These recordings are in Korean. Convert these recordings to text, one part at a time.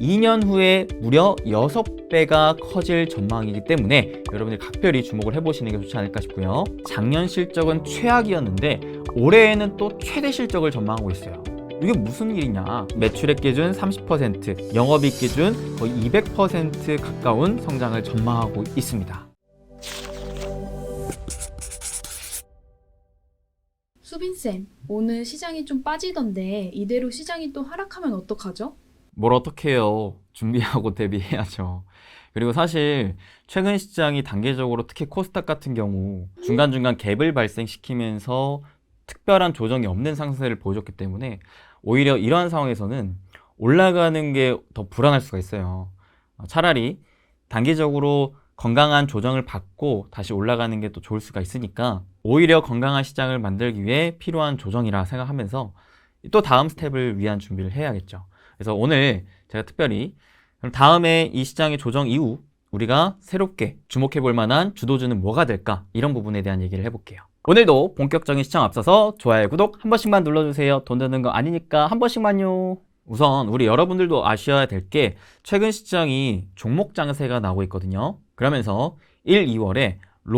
2년 후에 무려 6배가 커질 전망이기 때문에 여러분들 각별히 주목을 해보시는 게 좋지 않을까 싶고요. 작년 실적은 최악이었는데 올해에는 또 최대 실적을 전망하고 있어요. 이게 무슨 일이냐? 매출액 기준 30%, 영업이익 기준 거의 200% 가까운 성장을 전망하고 있습니다. 수빈쌤, 오늘 시장이 좀 빠지던데 이대로 시장이 또 하락하면 어떡하죠? 뭘 어떻게 해요? 준비하고 대비해야죠. 그리고 사실 최근 시장이 단계적으로 특히 코스닥 같은 경우 중간중간 갭을 발생시키면서 특별한 조정이 없는 상승세를 보여줬기 때문에 오히려 이러한 상황에서는 올라가는 게 더 불안할 수가 있어요. 차라리 단기적으로 건강한 조정을 받고 다시 올라가는 게 또 좋을 수가 있으니까 오히려 건강한 시장을 만들기 위해 필요한 조정이라 생각하면서 또 다음 스텝을 위한 준비를 해야겠죠. 그래서 오늘 제가 특별히 그럼 다음에 이 시장의 조정 이후 우리가 새롭게 주목해 볼 만한 주도주는 뭐가 될까? 이런 부분에 대한 얘기를 해볼게요. 오늘도 본격적인 시청 앞서서 좋아요, 구독 한 번씩만 눌러주세요. 돈 드는 거 아니니까 한 번씩만요. 우선 우리 여러분들도 아셔야 될 게 최근 시장이 종목 장세가 나오고 있거든요. 그러면서 1, 2월에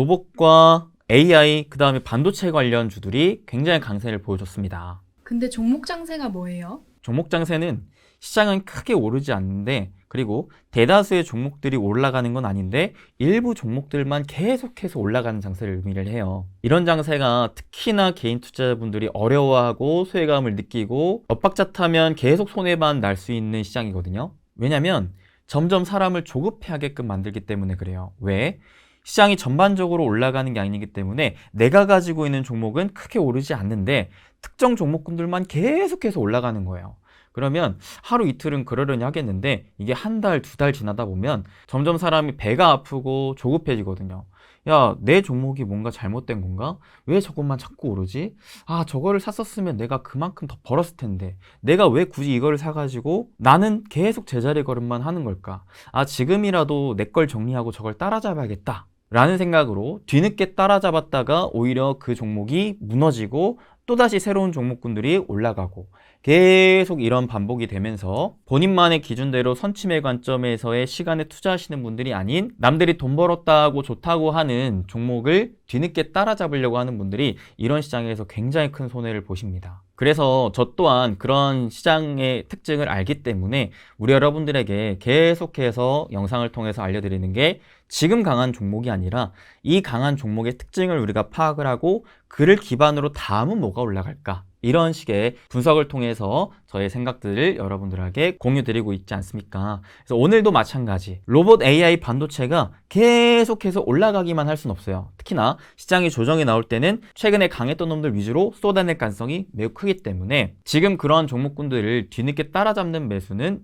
로봇과 AI, 그 다음에 반도체 관련 주들이 굉장히 강세를 보여줬습니다. 근데 종목 장세가 뭐예요? 종목 장세는 시장은 크게 오르지 않는데 그리고 대다수의 종목들이 올라가는 건 아닌데 일부 종목들만 계속해서 올라가는 장세를 의미를 해요. 이런 장세가 특히나 개인 투자자분들이 어려워하고 소외감을 느끼고 엇박자 타면 계속 손해만 날 수 있는 시장이거든요. 왜냐면 점점 사람을 조급해하게끔 만들기 때문에 그래요. 왜? 시장이 전반적으로 올라가는 게 아니기 때문에 내가 가지고 있는 종목은 크게 오르지 않는데 특정 종목군들만 계속해서 올라가는 거예요. 그러면 하루 이틀은 그러려니 하겠는데 이게 한 달, 두 달 지나다 보면 점점 사람이 배가 아프고 조급해지거든요. 야, 내 종목이 뭔가 잘못된 건가? 왜 저것만 자꾸 오르지? 아, 저거를 샀었으면 내가 그만큼 더 벌었을 텐데 내가 왜 굳이 이거를 사가지고 나는 계속 제자리 걸음만 하는 걸까? 아, 지금이라도 내 걸 정리하고 저걸 따라잡아야겠다 라는 생각으로 뒤늦게 따라잡았다가 오히려 그 종목이 무너지고 또다시 새로운 종목군들이 올라가고 계속 이런 반복이 되면서 본인만의 기준대로 선침의 관점에서의 시간에 투자하시는 분들이 아닌 남들이 돈 벌었다고 좋다고 하는 종목을 뒤늦게 따라잡으려고 하는 분들이 이런 시장에서 굉장히 큰 손해를 보십니다. 그래서 저 또한 그런 시장의 특징을 알기 때문에 우리 여러분들에게 계속해서 영상을 통해서 알려드리는 게 지금 강한 종목이 아니라 이 강한 종목의 특징을 우리가 파악을 하고 그를 기반으로 다음은 뭐가 올라갈까? 이런 식의 분석을 통해서 저의 생각들을 여러분들에게 공유드리고 있지 않습니까? 그래서 오늘도 마찬가지 로봇 AI 반도체가 계속해서 올라가기만 할 수는 없어요. 특히나 시장이 조정이 나올 때는 최근에 강했던 놈들 위주로 쏟아낼 가능성이 매우 크기 때문에 지금 그런 종목군들을 뒤늦게 따라잡는 매수는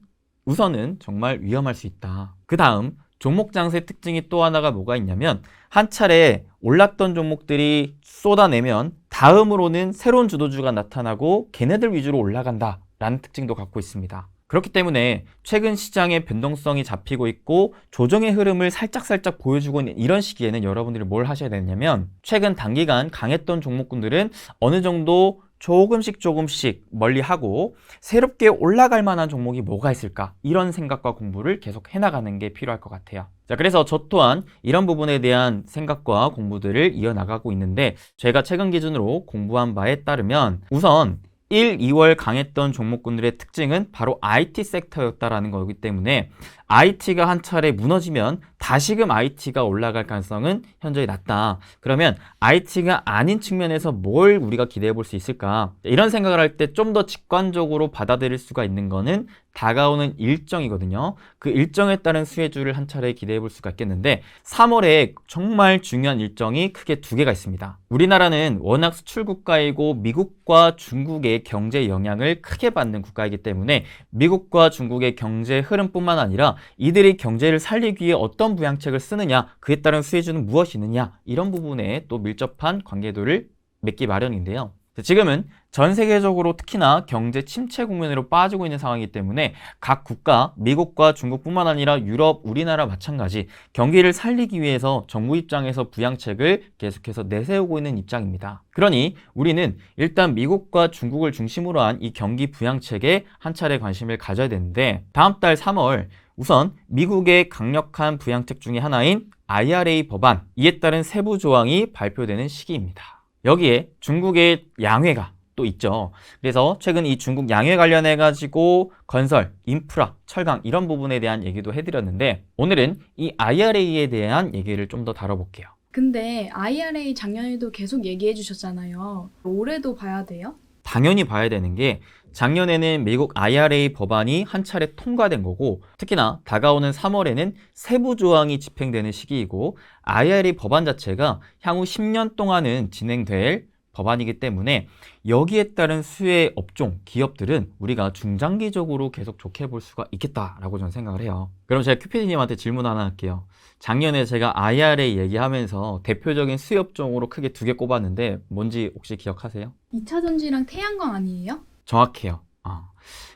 우선은 정말 위험할 수 있다. 그 다음 종목 장세 특징이 또 하나가 뭐가 있냐면 한 차례 올랐던 종목들이 쏟아내면 다음으로는 새로운 주도주가 나타나고 걔네들 위주로 올라간다 라는 특징도 갖고 있습니다. 그렇기 때문에 최근 시장의 변동성이 잡히고 있고 조정의 흐름을 살짝살짝 보여주고 있는 이런 시기에는 여러분들이 뭘 하셔야 되냐면 최근 단기간 강했던 종목군들은 어느 정도 조금씩 멀리하고 새롭게 올라갈 만한 종목이 뭐가 있을까 이런 생각과 공부를 계속 해나가는 게 필요할 것 같아요. 자, 그래서 저 또한 이런 부분에 대한 생각과 공부들을 이어나가고 있는데 제가 최근 기준으로 공부한 바에 따르면 우선 1, 2월 강했던 종목군들의 특징은 바로 IT 섹터였다라는 거기 때문에 IT가 한 차례 무너지면 다시금 IT가 올라갈 가능성은 현저히 낮다. 그러면 IT가 아닌 측면에서 뭘 우리가 기대해 볼 수 있을까? 이런 생각을 할 때 좀 더 직관적으로 받아들일 수가 있는 거는 다가오는 일정이거든요. 그 일정에 따른 수혜주를 한 차례 기대해 볼 수가 있겠는데 3월에 정말 중요한 일정이 크게 두 개가 있습니다. 우리나라는 워낙 수출 국가이고 미국과 중국의 경제 영향을 크게 받는 국가이기 때문에 미국과 중국의 경제 흐름뿐만 아니라 이들이 경제를 살리기 위해 어떤 부양책을 쓰느냐, 그에 따른 수혜주는 무엇이 있느냐 이런 부분에 또 밀접한 관계도를 맺기 마련인데요. 지금은 전 세계적으로 특히나 경제 침체 국면으로 빠지고 있는 상황이기 때문에 각 국가, 미국과 중국뿐만 아니라 유럽, 우리나라 마찬가지 경기를 살리기 위해서 정부 입장에서 부양책을 계속해서 내세우고 있는 입장입니다. 그러니 우리는 일단 미국과 중국을 중심으로 한 이 경기 부양책에 한 차례 관심을 가져야 되는데, 다음 달 3월 우선 미국의 강력한 부양책 중에 하나인 IRA 법안, 이에 따른 세부 조항이 발표되는 시기입니다. 여기에 중국의 양회가 또 있죠. 그래서 최근 이 중국 양회 관련해 가지고 건설, 인프라, 철강 이런 부분에 대한 얘기도 해드렸는데, 오늘은 이 IRA에 대한 얘기를 좀 더 다뤄볼게요. 근데 IRA 작년에도 계속 얘기해 주셨잖아요. 올해도 봐야 돼요? 당연히 봐야 되는 게, 작년에는 미국 IRA 법안이 한 차례 통과된 거고, 특히나 다가오는 3월에는 세부 조항이 집행되는 시기이고, IRA 법안 자체가 향후 10년 동안은 진행될 법안이기 때문에 여기에 따른 수혜 업종, 기업들은 우리가 중장기적으로 계속 좋게 볼 수가 있겠다라고 저는 생각을 해요. 그럼 제가 큐피디님한테 질문 하나 할게요. 작년에 제가 IRA 얘기하면서 대표적인 수혜 업종으로 크게 2개 꼽았는데 뭔지 혹시 기억하세요? 2차 전지랑 태양광 아니에요? 정확해요.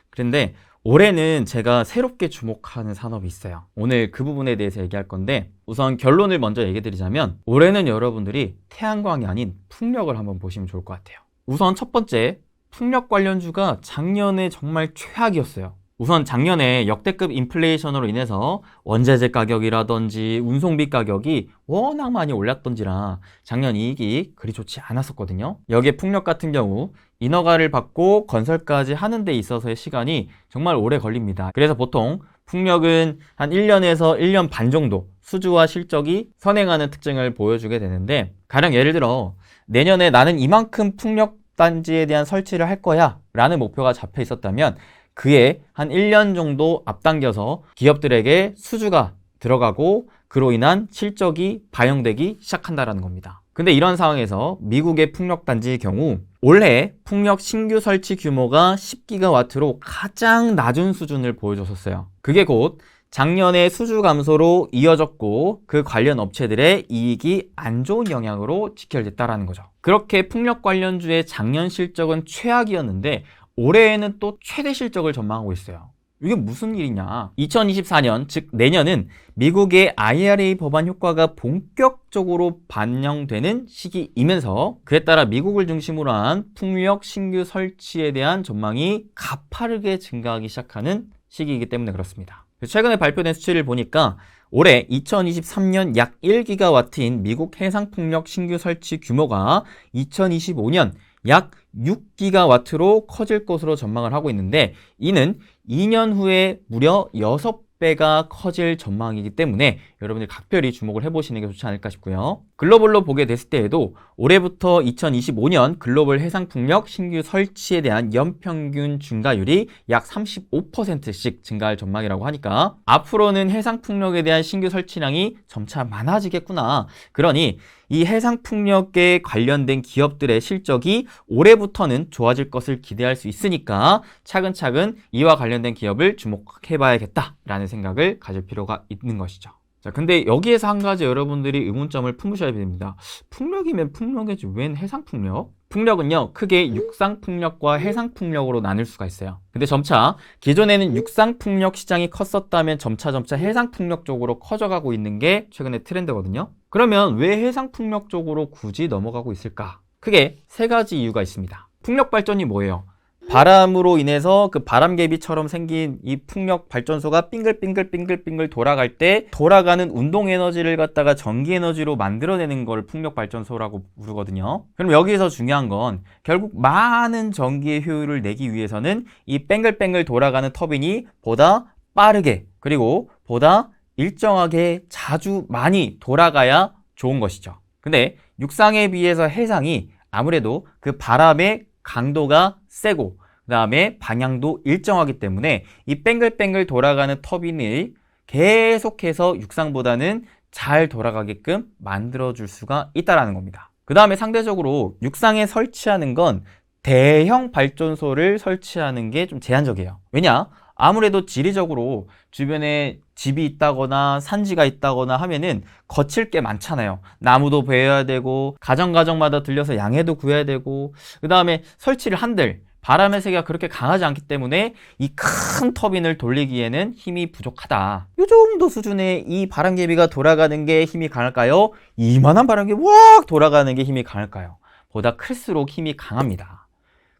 그런데 올해는 제가 새롭게 주목하는 산업이 있어요. 오늘 그 부분에 대해서 얘기할 건데, 우선 결론을 먼저 얘기 드리자면 올해는 여러분들이 태양광이 아닌 풍력을 한번 보시면 좋을 것 같아요. 우선 첫 번째, 풍력 관련주가 작년에 정말 최악이었어요. 우선 작년에 역대급 인플레이션으로 인해서 원자재 가격이라든지 운송비 가격이 워낙 많이 올랐던지라 작년 이익이 그리 좋지 않았었거든요. 여기에 풍력 같은 경우 인허가를 받고 건설까지 하는 데 있어서의 시간이 정말 오래 걸립니다. 그래서 보통 풍력은 한 1년에서 1년 반 정도 수주와 실적이 선행하는 특징을 보여주게 되는데, 가령 예를 들어 내년에 나는 이만큼 풍력 단지에 대한 설치를 할 거야 라는 목표가 잡혀 있었다면 그에 한 1년 정도 앞당겨서 기업들에게 수주가 들어가고 그로 인한 실적이 반영되기 시작한다는 겁니다. 근데 이런 상황에서 미국의 풍력 단지의 경우 올해 풍력 신규 설치 규모가 10기가와트로 가장 낮은 수준을 보여줬었어요. 그게 곧 작년의 수주 감소로 이어졌고 그 관련 업체들의 이익이 안 좋은 영향으로 직결됐다는 거죠. 그렇게 풍력 관련주의 작년 실적은 최악이었는데 올해에는 또 최대 실적을 전망하고 있어요. 이게 무슨 일이냐? 2024년, 즉 내년은 미국의 IRA 법안 효과가 본격적으로 반영되는 시기이면서 그에 따라 미국을 중심으로 한 풍력 신규 설치에 대한 전망이 가파르게 증가하기 시작하는 시기이기 때문에 그렇습니다. 최근에 발표된 수치를 보니까 올해 2023년 약 1기가와트인 미국 해상풍력 신규 설치 규모가 2025년 약 6기가와트로 커질 것으로 전망을 하고 있는데, 이는 2년 후에 무려 6배가 커질 전망이기 때문에 여러분들 각별히 주목을 해보시는 게 좋지 않을까 싶고요. 글로벌로 보게 됐을 때에도 올해부터 2025년 글로벌 해상풍력 신규 설치에 대한 연평균 증가율이 약 35%씩 증가할 전망이라고 하니까 앞으로는 해상풍력에 대한 신규 설치량이 점차 많아지겠구나. 그러니 이 해상풍력에 관련된 기업들의 실적이 올해부터는 좋아질 것을 기대할 수 있으니까 차근차근 이와 관련된 기업을 주목해봐야겠다라는 생각을 가질 필요가 있는 것이죠. 자, 근데 여기에서 한 가지 여러분들이 의문점을 품으셔야 됩니다. 풍력이면 풍력이지 웬 해상풍력? 풍력은요, 크게 육상풍력과 해상풍력으로 나눌 수가 있어요. 근데 점차 기존에는 육상풍력 시장이 컸었다면 점차 해상풍력 쪽으로 커져가고 있는 게 최근의 트렌드거든요. 그러면 왜 해상풍력 쪽으로 굳이 넘어가고 있을까? 크게 3가지 이유가 있습니다. 풍력 발전이 뭐예요? 바람으로 인해서 그 바람개비처럼 생긴 이 풍력 발전소가 빙글빙글 돌아갈 때 돌아가는 운동 에너지를 갖다가 전기 에너지로 만들어내는 걸 풍력 발전소라고 부르거든요. 그럼 여기서 중요한 건 결국 많은 전기의 효율을 내기 위해서는 이 뺑글뺑글 돌아가는 터빈이 보다 빠르게 그리고 보다 일정하게 자주 많이 돌아가야 좋은 것이죠. 근데 육상에 비해서 해상이 아무래도 그 바람의 강도가 세고 그 다음에 방향도 일정하기 때문에 이 뺑글뺑글 돌아가는 터빈을 계속해서 육상보다는 잘 돌아가게끔 만들어줄 수가 있다는 겁니다. 그 다음에 상대적으로 육상에 설치하는 건 대형 발전소를 설치하는 게 좀 제한적이에요. 왜냐? 아무래도 지리적으로 주변에 집이 있다거나 산지가 있다거나 하면은 거칠 게 많잖아요. 나무도 베어야 되고 가정마다 들려서 양해도 구해야 되고, 그 다음에 설치를 한들 바람의 세기가 그렇게 강하지 않기 때문에 이 큰 터빈을 돌리기에는 힘이 부족하다. 이 정도 수준의 이 바람개비가 돌아가는 게 힘이 강할까요? 이만한 바람개비 확 돌아가는 게 힘이 강할까요? 보다 클수록 힘이 강합니다.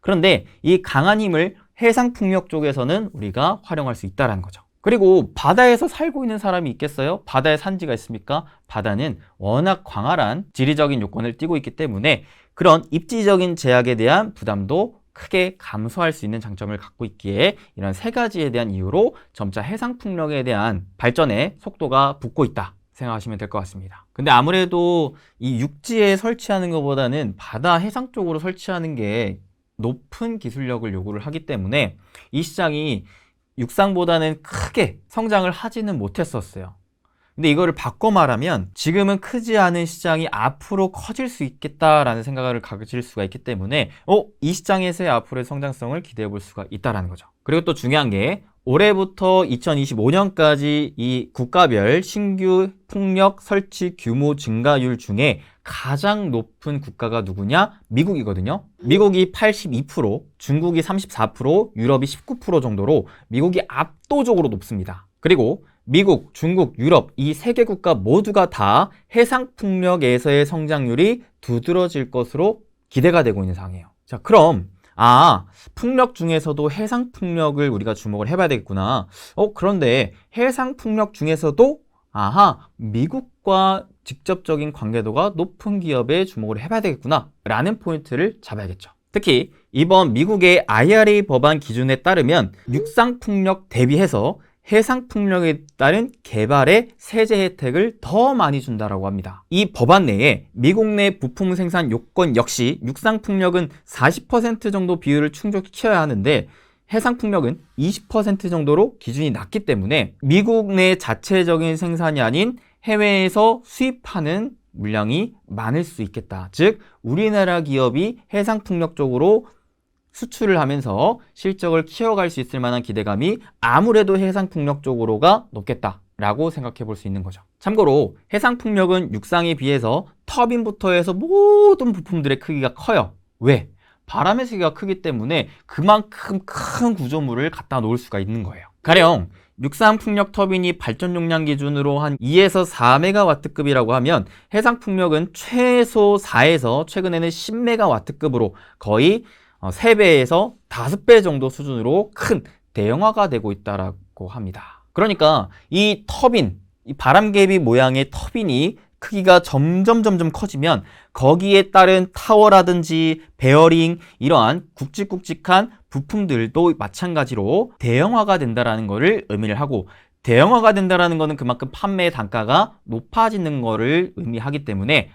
그런데 이 강한 힘을 해상풍력 쪽에서는 우리가 활용할 수 있다는 거죠. 그리고 바다에서 살고 있는 사람이 있겠어요? 바다에 산지가 있습니까? 바다는 워낙 광활한 지리적인 요건을 띠고 있기 때문에 그런 입지적인 제약에 대한 부담도 크게 감소할 수 있는 장점을 갖고 있기에 이런 세 가지에 대한 이유로 점차 해상풍력에 대한 발전의 속도가 붙고 있다 생각하시면 될 것 같습니다. 근데 아무래도 이 육지에 설치하는 것보다는 바다 해상 쪽으로 설치하는 게 높은 기술력을 요구를 하기 때문에 이 시장이 육상보다는 크게 성장을 하지는 못했었어요. 근데 이거를 바꿔 말하면 지금은 크지 않은 시장이 앞으로 커질 수 있겠다라는 생각을 가질 수가 있기 때문에 이 시장에서의 앞으로의 성장성을 기대해 볼 수가 있다는 거죠. 그리고 또 중요한 게 올해부터 2025년까지 이 국가별 신규 풍력 설치 규모 증가율 중에 가장 높은 국가가 누구냐? 미국이거든요. 미국이 82%, 중국이 34%, 유럽이 19% 정도로 미국이 압도적으로 높습니다. 그리고 미국, 중국, 유럽 이 세 개 국가 모두가 다 해상풍력에서의 성장률이 두드러질 것으로 기대가 되고 있는 상황이에요. 자, 그럼 풍력 중에서도 해상풍력을 우리가 주목을 해봐야 되겠구나. 그런데 해상풍력 중에서도 미국과 직접적인 관계도가 높은 기업에 주목을 해봐야 되겠구나 라는 포인트를 잡아야겠죠. 특히 이번 미국의 IRA 법안 기준에 따르면 육상풍력 대비해서 해상풍력에 따른 개발의 세제 혜택을 더 많이 준다라고 합니다. 이 법안 내에 미국 내 부품 생산 요건 역시 육상풍력은 40% 정도 비율을 충족시켜야 하는데 해상풍력은 20% 정도로 기준이 낮기 때문에 미국 내 자체적인 생산이 아닌 해외에서 수입하는 물량이 많을 수 있겠다. 즉 우리나라 기업이 해상풍력 쪽으로 수출을 하면서 실적을 키워갈 수 있을 만한 기대감이 아무래도 해상풍력 쪽으로가 높겠다라고 생각해 볼 수 있는 거죠. 참고로 해상풍력은 육상에 비해서 터빈부터 해서 모든 부품들의 크기가 커요. 왜? 바람의 세기가 크기 때문에 그만큼 큰 구조물을 갖다 놓을 수가 있는 거예요. 가령 육상풍력 터빈이 발전 용량 기준으로 한 2에서 4메가와트급이라고 하면 해상풍력은 최소 4에서 최근에는 10메가와트급으로 거의 3배에서 5배 정도 수준으로 큰 대형화가 되고 있다고 합니다. 그러니까 이 터빈, 이 바람개비 모양의 터빈이 크기가 점점 커지면 거기에 따른 타워라든지 베어링 이러한 굵직굵직한 부품들도 마찬가지로 대형화가 된다는 것을 의미를 하고, 대형화가 된다는 것은 그만큼 판매 단가가 높아지는 것을 의미하기 때문에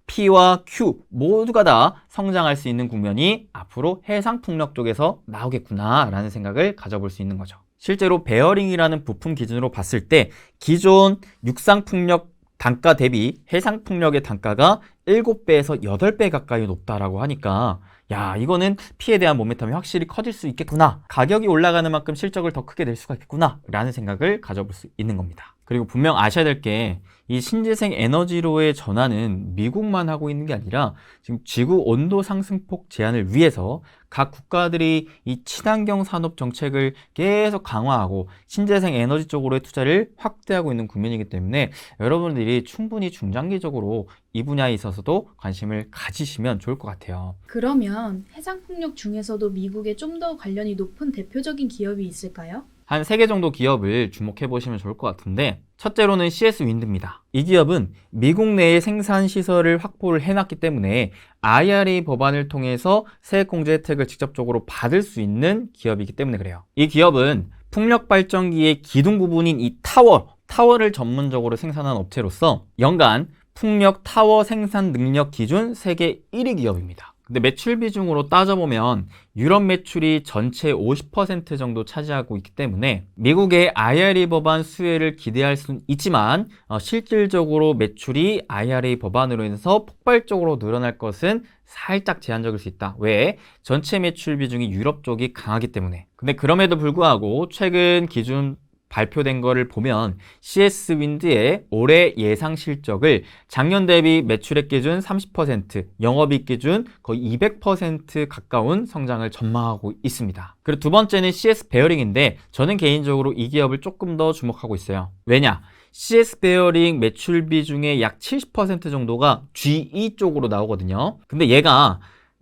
P와 Q 모두가 다 성장할 수 있는 국면이 앞으로 해상풍력 쪽에서 나오겠구나 라는 생각을 가져볼 수 있는 거죠. 실제로 베어링이라는 부품 기준으로 봤을 때 기존 육상풍력 단가 대비 해상풍력의 단가가 7배에서 8배 가까이 높다라고 하니까 이거는 P에 대한 모멘텀이 확실히 커질 수 있겠구나, 가격이 올라가는 만큼 실적을 더 크게 낼 수가 있겠구나 라는 생각을 가져볼 수 있는 겁니다. 그리고 분명 아셔야 될 게 이 신재생 에너지로의 전환은 미국만 하고 있는 게 아니라 지금 지구 온도 상승폭 제한을 위해서 각 국가들이 이 친환경 산업 정책을 계속 강화하고 신재생 에너지 쪽으로의 투자를 확대하고 있는 국면이기 때문에 여러분들이 충분히 중장기적으로 이 분야에 있어서도 관심을 가지시면 좋을 것 같아요. 그러면 해상풍력 중에서도 미국에 좀 더 관련이 높은 대표적인 기업이 있을까요? 한 3개 정도 기업을 주목해 보시면 좋을 것 같은데, 첫째로는 CS 윈드입니다. 이 기업은 미국 내에 생산 시설을 확보를 해놨기 때문에 IRA 법안을 통해서 세액공제 혜택을 직접적으로 받을 수 있는 기업이기 때문에 그래요. 이 기업은 풍력 발전기의 기둥 부분인 이 타워를 전문적으로 생산한 업체로서 연간 풍력 타워 생산 능력 기준 세계 1위 기업입니다. 근데 매출 비중으로 따져보면 유럽 매출이 전체 50% 정도 차지하고 있기 때문에 미국의 IRA 법안 수혜를 기대할 수는 있지만 실질적으로 매출이 IRA 법안으로 인해서 폭발적으로 늘어날 것은 살짝 제한적일 수 있다. 왜? 전체 매출 비중이 유럽 쪽이 강하기 때문에. 근데 그럼에도 불구하고 최근 기준 발표된 거를 보면 CS 윈드의 올해 예상 실적을 작년 대비 매출액 기준 30%, 영업이익 기준 거의 200% 가까운 성장을 전망하고 있습니다. 그리고 두 번째는 CS 베어링인데 저는 개인적으로 이 기업을 조금 더 주목하고 있어요. 왜냐? CS 베어링 매출 비중의 약 70% 정도가 GE 쪽으로 나오거든요. 근데 얘가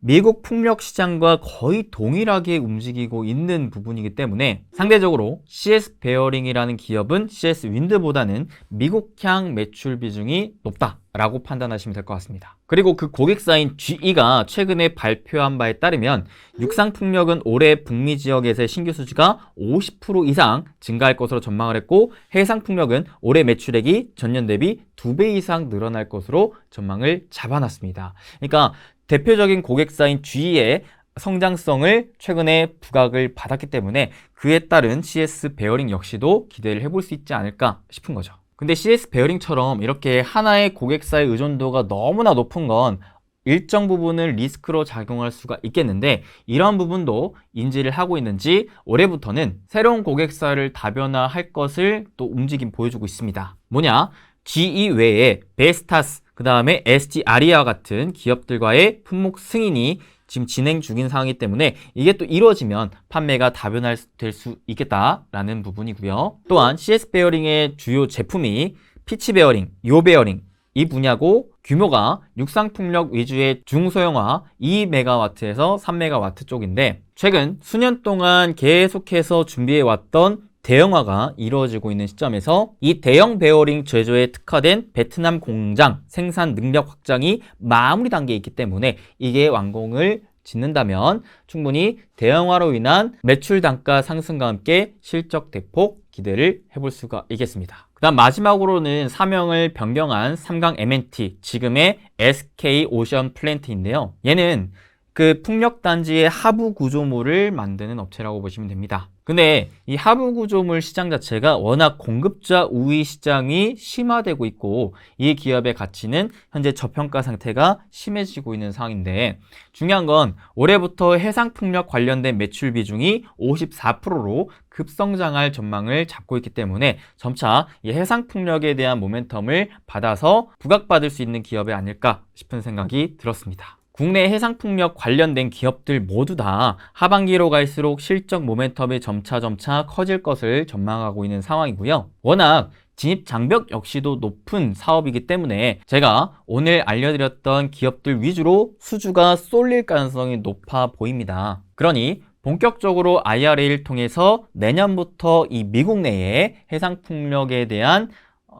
미국 풍력 시장과 거의 동일하게 움직이고 있는 부분이기 때문에 상대적으로 CS 베어링이라는 기업은 CS 윈드보다는 미국향 매출 비중이 높다라고 판단하시면 될 것 같습니다. 그리고 그 고객사인 GE가 최근에 발표한 바에 따르면 육상 풍력은 올해 북미 지역에서의 신규 수주가 50% 이상 증가할 것으로 전망을 했고 해상 풍력은 올해 매출액이 전년 대비 2배 이상 늘어날 것으로 전망을 잡아놨습니다. 그러니까 대표적인 고객사인 GE의 성장성을 최근에 부각을 받았기 때문에 그에 따른 CS 베어링 역시도 기대를 해볼 수 있지 않을까 싶은 거죠. 근데 CS 베어링처럼 이렇게 하나의 고객사의 의존도가 너무나 높은 건 일정 부분을 리스크로 작용할 수가 있겠는데 이런 부분도 인지를 하고 있는지 올해부터는 새로운 고객사를 다변화할 것을 또 움직임 보여주고 있습니다. 뭐냐? GE 외에 베스타스, 그 다음에 ST 아리아 같은 기업들과의 품목 승인이 지금 진행 중인 상황이기 때문에 이게 또 이루어지면 판매가 다변화될 수 있겠다라는 부분이고요. 또한 CS 베어링의 주요 제품이 피치 베어링, 요 베어링 이 분야고 규모가 육상풍력 위주의 중소형화 2메가와트에서 3메가와트 쪽인데 최근 수년 동안 계속해서 준비해왔던 대형화가 이루어지고 있는 시점에서 이 대형 베어링 제조에 특화된 베트남 공장 생산 능력 확장이 마무리 단계에 있기 때문에 이게 완공을 짓는다면 충분히 대형화로 인한 매출 단가 상승과 함께 실적 대폭 기대를 해볼 수가 있겠습니다. 그 다음 마지막으로는 사명을 변경한 삼강 M&T, 지금의 SK 오션 플랜트인데요. 얘는 그 풍력단지의 하부 구조물을 만드는 업체라고 보시면 됩니다. 근데 이 하부 구조물 시장 자체가 워낙 공급자 우위 시장이 심화되고 있고 이 기업의 가치는 현재 저평가 상태가 심해지고 있는 상황인데 중요한 건 올해부터 해상풍력 관련된 매출 비중이 54%로 급성장할 전망을 잡고 있기 때문에 점차 이 해상풍력에 대한 모멘텀을 받아서 부각받을 수 있는 기업이 아닐까 싶은 생각이 들었습니다. 국내 해상풍력 관련된 기업들 모두 다 하반기로 갈수록 실적 모멘텀이 점차 커질 것을 전망하고 있는 상황이고요. 워낙 진입 장벽 역시도 높은 사업이기 때문에 제가 오늘 알려드렸던 기업들 위주로 수주가 쏠릴 가능성이 높아 보입니다. 그러니 본격적으로 IRA를 통해서 내년부터 이 미국 내에 해상풍력에 대한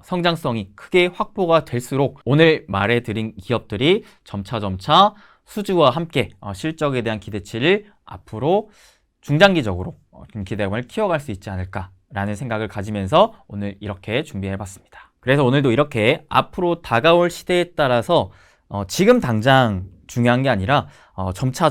성장성이 크게 확보가 될수록 오늘 말해드린 기업들이 점차 수주와 함께 실적에 대한 기대치를 앞으로 중장기적으로 좀 기대감을 키워갈 수 있지 않을까라는 생각을 가지면서 오늘 이렇게 준비해봤습니다. 그래서 오늘도 이렇게 앞으로 다가올 시대에 따라서 지금 당장 중요한 게 아니라 점차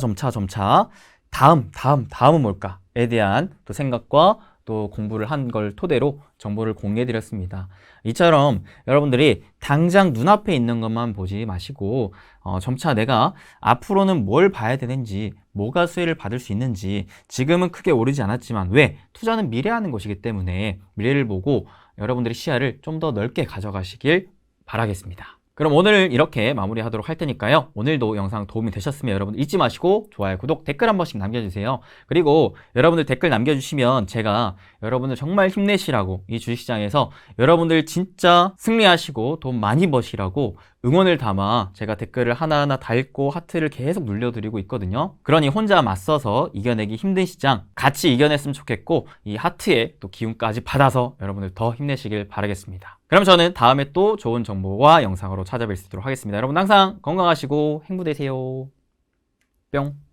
다음은 뭘까에 대한 또 생각과 또 공부를 한 걸 토대로 정보를 공유해드렸습니다. 이처럼 여러분들이 당장 눈앞에 있는 것만 보지 마시고 점차 내가 앞으로는 뭘 봐야 되는지 뭐가 수혜를 받을 수 있는지 지금은 크게 오르지 않았지만 왜? 투자는 미래하는 것이기 때문에 미래를 보고 여러분들의 시야를 좀 더 넓게 가져가시길 바라겠습니다. 그럼 오늘 이렇게 마무리하도록 할 테니까요. 오늘도 영상 도움이 되셨으면 여러분 잊지 마시고 좋아요, 구독, 댓글 한 번씩 남겨주세요. 그리고 여러분들 댓글 남겨주시면 제가 여러분들 정말 힘내시라고 이 주식시장에서 여러분들 진짜 승리하시고 돈 많이 버시라고 응원을 담아 제가 댓글을 하나하나 다 읽고 하트를 계속 눌려드리고 있거든요. 그러니 혼자 맞서서 이겨내기 힘든 시장 같이 이겨냈으면 좋겠고 이 하트에 또 기운까지 받아서 여러분들 더 힘내시길 바라겠습니다. 그럼 저는 다음에 또 좋은 정보와 영상으로 찾아뵐 수 있도록 하겠습니다. 여러분 항상 건강하시고 행복되세요. 뿅.